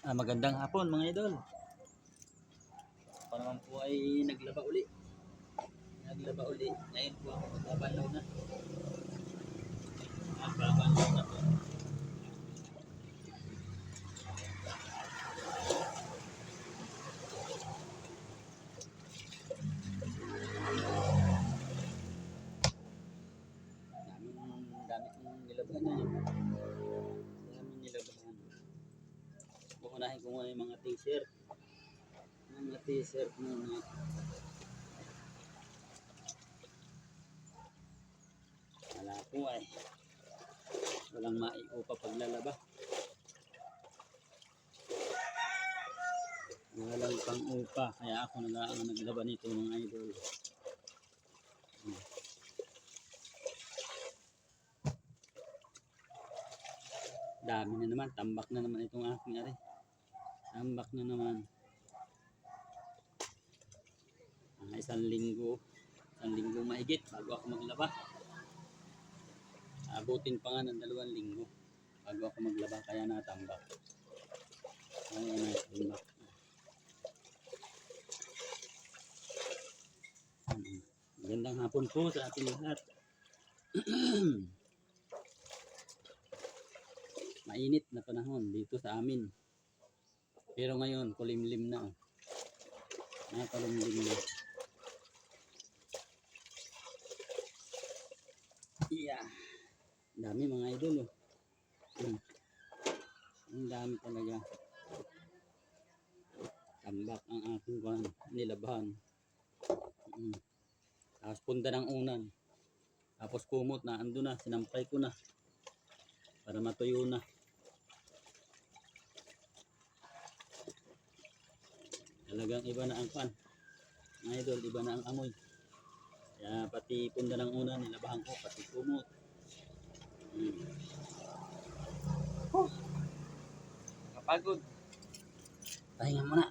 Magandang hapon mga idol. Ako naman po ay naglaba uli. Ngayon po ako magbabanlaw na. Magbabanlaw na po. Dami kong nilabahan na yun. Daming nilabahan. Pukunahin ko muna yung mga t-shirt. Mga t-shirt muna. Wala po ay. Walang maiupa paglalaba. Walang pang upa. Kaya ako na lang ang naglaba nito mga idol. Dami na naman. Tambak na naman itong aking ari. Tambak na naman. Isang linggo mahigit bago ako maglaba. Abutin pa nga ng 2 linggo bago ako maglaba, kaya natambak. Ayan, natambak. Magandang hapon po sa ating lahat. Mainit na panahon dito sa amin. Pero ngayon kulimlim na. Kulimlim na. Yeah. Dami mga idol. Ang dami talaga. Tambak ang aking nilabahan. Tapos punta ng unan. Tapos kumot na, ando na, sinampay ko na para matuyo na. Talagang iba na ang pan. Mga idol, iba na ang amoy. Kaya pati punda ng unan, nilabahan ko, pati kumot. Nakapagod. Pahinga muna.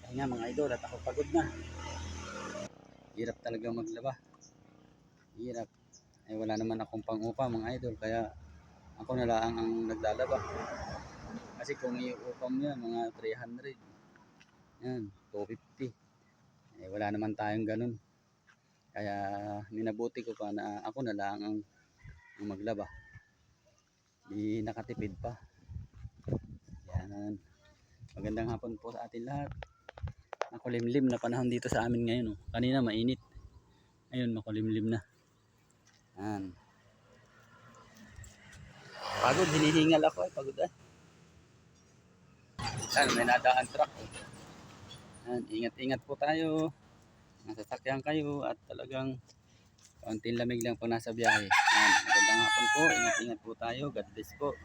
Pahinga mga idol, at ako pagod na. Hirap talaga maglaba. Hirap. Ay wala naman akong pang-upa mga idol, kaya ako na lang ang naglalaba. Kasi kung iupam yan, mga 300. Yan, 250. Eh wala naman tayong ganun. Kaya minabuti ko pa na ako na lang ang maglaba. Di nakatipid pa. Yan. Magandang hapon po sa atin lahat. Makulimlim na panahon dito sa amin ngayon. Kanina mainit. Ngayon makulimlim na. Yan. Pagod, hinihingal ako ay pagod ay. Yan, may nadaan truck. Yan, ingat-ingat po tayo. Nasasakyan kayo at talagang kaunting lamig lang po nasa biyahe. Yan, magandang hapon po. Ingat-ingat po tayo. God bless po.